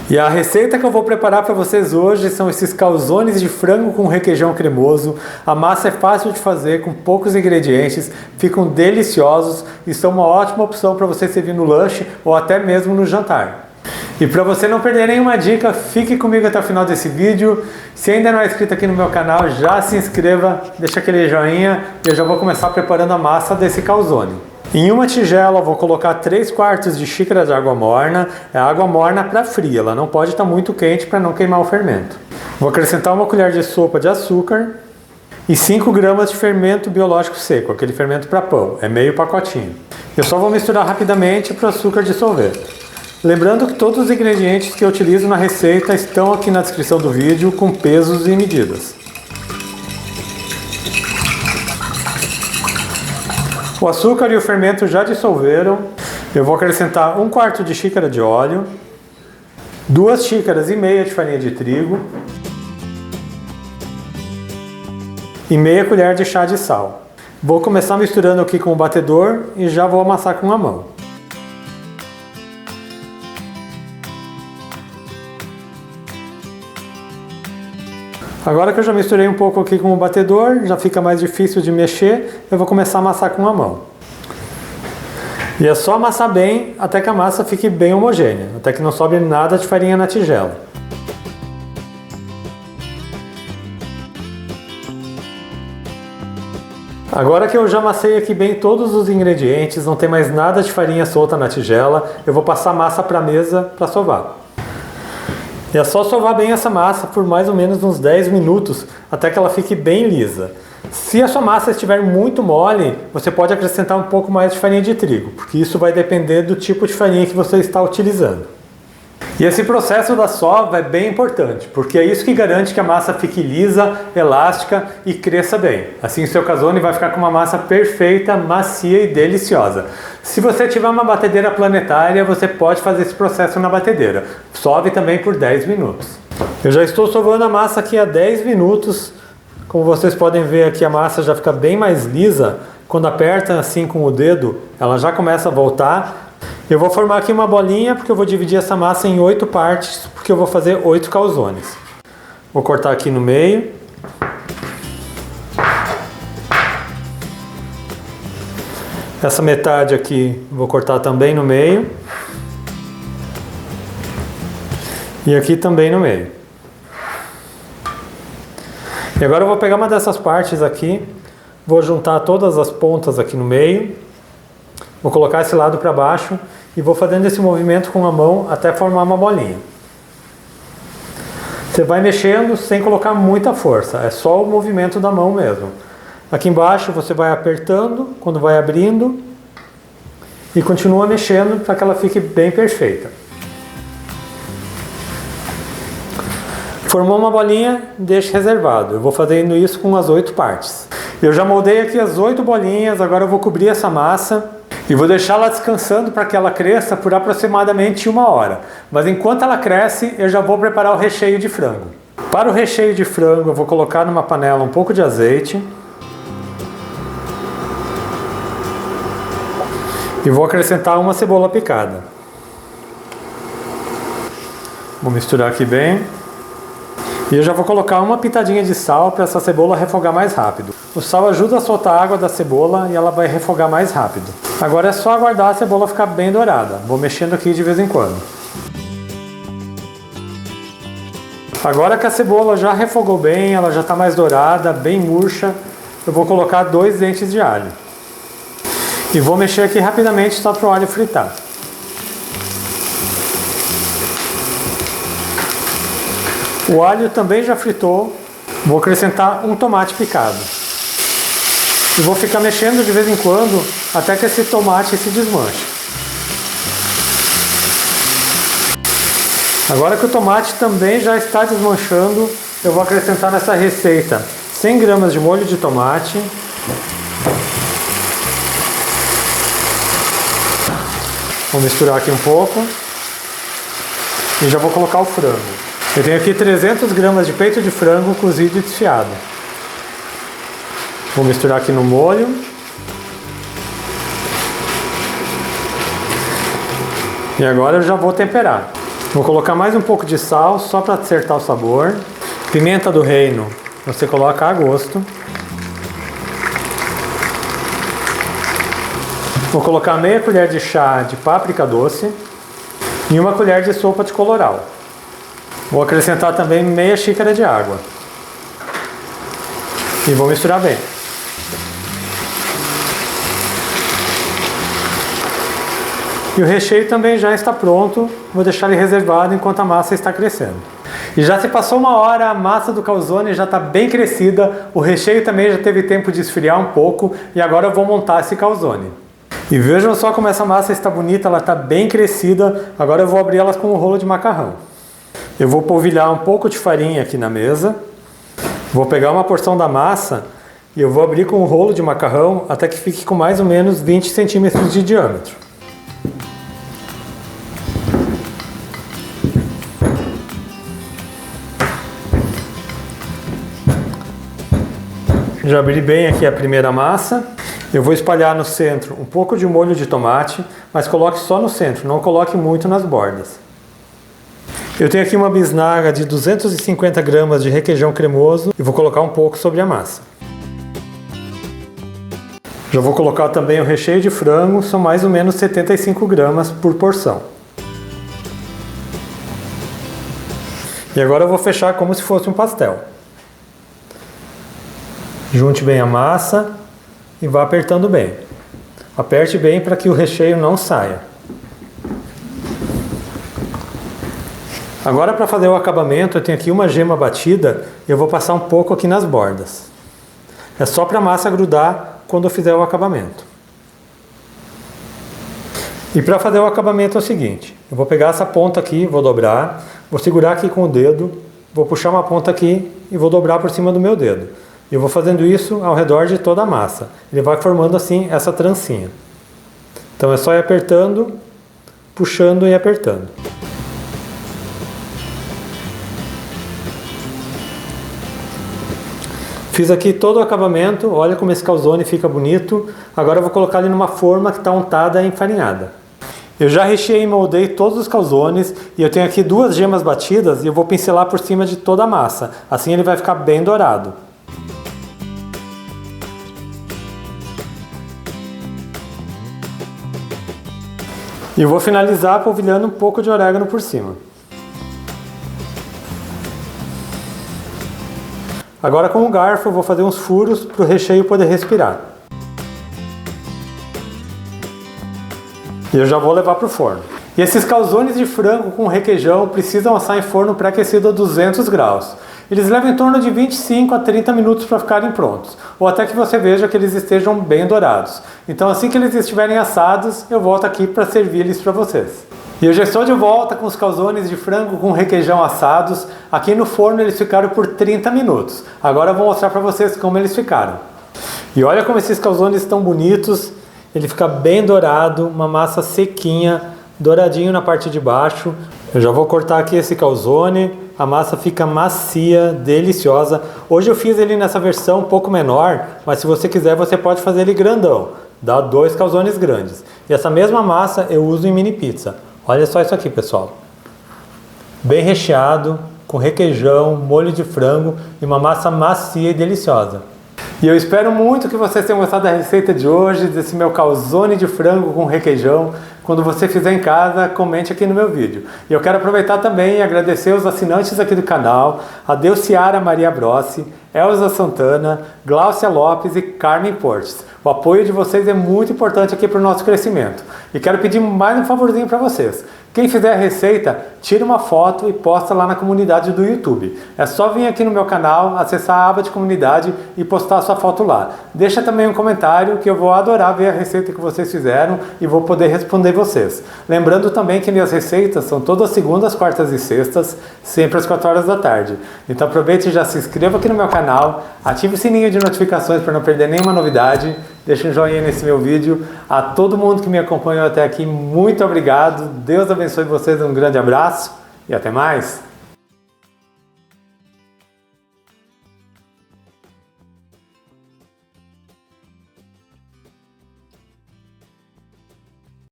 E a receita que eu vou preparar para vocês hoje são esses calzones de frango com requeijão cremoso. A massa é fácil de fazer, com poucos ingredientes, ficam deliciosos e são uma ótima opção para você servir no lanche ou até mesmo no jantar. E para você não perder nenhuma dica, fique comigo até o final desse vídeo. Se ainda não é inscrito aqui no meu canal, já se inscreva, deixa aquele joinha e eu já vou começar preparando a massa desse calzone. Em uma tigela eu vou colocar 3/4 de xícara de água morna. É água morna para fria, ela não pode estar muito quente para não queimar o fermento. Vou acrescentar 1 colher de sopa de açúcar e 5 gramas de fermento biológico seco, aquele fermento para pão, é meio pacotinho. Eu só vou misturar rapidamente para o açúcar dissolver. Lembrando que todos os ingredientes que eu utilizo na receita estão aqui na descrição do vídeo com pesos e medidas. O açúcar e o fermento já dissolveram. Eu vou acrescentar 1/4 de xícara de óleo, 2,5 xícaras de farinha de trigo e meia colher de chá de sal. Vou começar misturando aqui com o batedor e já vou amassar com a mão. Agora que eu já misturei um pouco aqui com o batedor, já fica mais difícil de mexer, eu vou começar a amassar com a mão. E é só amassar bem até que a massa fique bem homogênea, até que não sobe nada de farinha na tigela. Agora que eu já amassei aqui bem todos os ingredientes, não tem mais nada de farinha solta na tigela, eu vou passar a massa para a mesa para sovar. E é só sovar bem essa massa por mais ou menos uns 10 minutos, até que ela fique bem lisa. Se a sua massa estiver muito mole, você pode acrescentar um pouco mais de farinha de trigo, porque isso vai depender do tipo de farinha que você está utilizando. E esse processo da sova é bem importante, porque é isso que garante que a massa fique lisa, elástica e cresça bem. Assim o seu calzone vai ficar com uma massa perfeita, macia e deliciosa. Se você tiver uma batedeira planetária, você pode fazer esse processo na batedeira. Sove também por 10 minutos. Eu já estou sovando a massa aqui há 10 minutos. Como vocês podem ver aqui, a massa já fica bem mais lisa. Quando aperta assim com o dedo, ela já começa a voltar. Eu vou formar aqui uma bolinha, porque eu vou dividir essa massa em 8 partes, porque eu vou fazer 8 calzones. Vou cortar aqui no meio. Essa metade aqui vou cortar também no meio. E aqui também no meio. E agora eu vou pegar uma dessas partes aqui, vou juntar todas as pontas aqui no meio. Vou colocar esse lado para baixo e vou fazendo esse movimento com a mão até formar uma bolinha. Você vai mexendo sem colocar muita força, é só o movimento da mão mesmo. Aqui embaixo você vai apertando quando vai abrindo e continua mexendo para que ela fique bem perfeita. Formou uma bolinha, deixe reservado. Eu vou fazendo isso com as 8 partes. Eu já moldei aqui as 8 bolinhas, agora eu vou cobrir essa massa e vou deixá-la descansando para que ela cresça por aproximadamente 1 hora. Mas enquanto ela cresce, eu já vou preparar o recheio de frango. Para o recheio de frango, eu vou colocar numa panela um pouco de azeite. E vou acrescentar uma cebola picada. Vou misturar aqui bem. E eu já vou colocar uma pitadinha de sal para essa cebola refogar mais rápido. O sal ajuda a soltar a água da cebola e ela vai refogar mais rápido. Agora é só aguardar a cebola ficar bem dourada. Vou mexendo aqui de vez em quando. Agora que a cebola já refogou bem, ela já está mais dourada, bem murcha, eu vou colocar 2 dentes de alho. E vou mexer aqui rapidamente só para o alho fritar. O alho também já fritou. Vou acrescentar um tomate picado. E vou ficar mexendo de vez em quando até que esse tomate se desmanche. Agora que o tomate também já está desmanchando, eu vou acrescentar nessa receita 100 gramas de molho de tomate. Vou misturar aqui um pouco. E já vou colocar o frango. Eu tenho aqui 300 gramas de peito de frango cozido e desfiado. Vou misturar aqui no molho. E agora eu já vou temperar. Vou colocar mais um pouco de sal, só para acertar o sabor. Pimenta do reino, você coloca a gosto. Vou colocar meia colher de chá de páprica doce e uma colher de sopa de colorau. Vou acrescentar também meia xícara de água. E vou misturar bem. E o recheio também já está pronto, vou deixar ele reservado enquanto a massa está crescendo. E já se passou uma hora, a massa do calzone já está bem crescida, o recheio também já teve tempo de esfriar um pouco e agora eu vou montar esse calzone. E vejam só como essa massa está bonita, ela está bem crescida, agora eu vou abrir elas com um rolo de macarrão. Eu vou polvilhar um pouco de farinha aqui na mesa, vou pegar uma porção da massa e eu vou abrir com um rolo de macarrão até que fique com mais ou menos 20 centímetros de diâmetro. Já abri bem aqui a primeira massa. Eu vou espalhar no centro um pouco de molho de tomate, mas coloque só no centro, não coloque muito nas bordas. Eu tenho aqui uma bisnaga de 250 gramas de requeijão cremoso e vou colocar um pouco sobre a massa. Já vou colocar também o recheio de frango, são mais ou menos 75 gramas por porção. E agora eu vou fechar como se fosse um pastel. Junte bem a massa e vá apertando bem. Aperte bem para que o recheio não saia. Agora, para fazer o acabamento, eu tenho aqui uma gema batida e eu vou passar um pouco aqui nas bordas. É só para a massa grudar quando eu fizer o acabamento. E para fazer o acabamento é o seguinte: eu vou pegar essa ponta aqui, vou dobrar, vou segurar aqui com o dedo, vou puxar uma ponta aqui e vou dobrar por cima do meu dedo. Eu vou fazendo isso ao redor de toda a massa. Ele vai formando assim essa trancinha. Então é só ir apertando, puxando e apertando. Fiz aqui todo o acabamento, olha como esse calzone fica bonito. Agora eu vou colocar ele numa forma que está untada e enfarinhada. Eu já recheei e moldei todos os calzones e eu tenho aqui 2 gemas batidas e eu vou pincelar por cima de toda a massa. Assim ele vai ficar bem dourado. E eu vou finalizar polvilhando um pouco de orégano por cima. Agora com o garfo eu vou fazer uns furos para o recheio poder respirar. E eu já vou levar para o forno. E esses calzones de frango com requeijão precisam assar em forno pré-aquecido a 200 graus. Eles levam em torno de 25 a 30 minutos para ficarem prontos, ou até que você veja que eles estejam bem dourados. Então assim que eles estiverem assados, eu volto aqui para servir eles para vocês. E eu já estou de volta com os calzones de frango com requeijão assados. Aqui no forno eles ficaram por 30 minutos. Agora eu vou mostrar para vocês como eles ficaram. E olha como esses calzones estão bonitos. Ele fica bem dourado, uma massa sequinha, douradinho na parte de baixo. Eu já vou cortar aqui esse calzone. A massa fica macia, deliciosa. Hoje eu fiz ele nessa versão um pouco menor, mas se você quiser você pode fazer ele grandão. Dá 2 calzones grandes. E essa mesma massa eu uso em mini pizza. Olha só isso aqui, pessoal. Bem recheado, com requeijão, molho de frango e uma massa macia e deliciosa. E eu espero muito que vocês tenham gostado da receita de hoje, desse meu calzone de frango com requeijão. Quando você fizer em casa, comente aqui no meu vídeo. E eu quero aproveitar também e agradecer os assinantes aqui do canal, a Delciara Maria Brossi, Elza Santana, Gláucia Lopes e Carmen Portes. O apoio de vocês é muito importante aqui para o nosso crescimento. E quero pedir mais um favorzinho para vocês. Quem fizer a receita, tira uma foto e posta lá na comunidade do YouTube. É só vir aqui no meu canal, acessar a aba de comunidade e postar a sua foto lá. Deixa também um comentário que eu vou adorar ver a receita que vocês fizeram e vou poder responder vocês. Lembrando também que minhas receitas são todas segundas, quartas e sextas, sempre às 4 horas da tarde. Então aproveite e já se inscreva aqui no meu canal, ative o sininho de notificações para não perder nenhuma novidade. Deixa um joinha nesse meu vídeo. A todo mundo que me acompanhou até aqui, muito obrigado. Deus abençoe vocês, um grande abraço e até mais.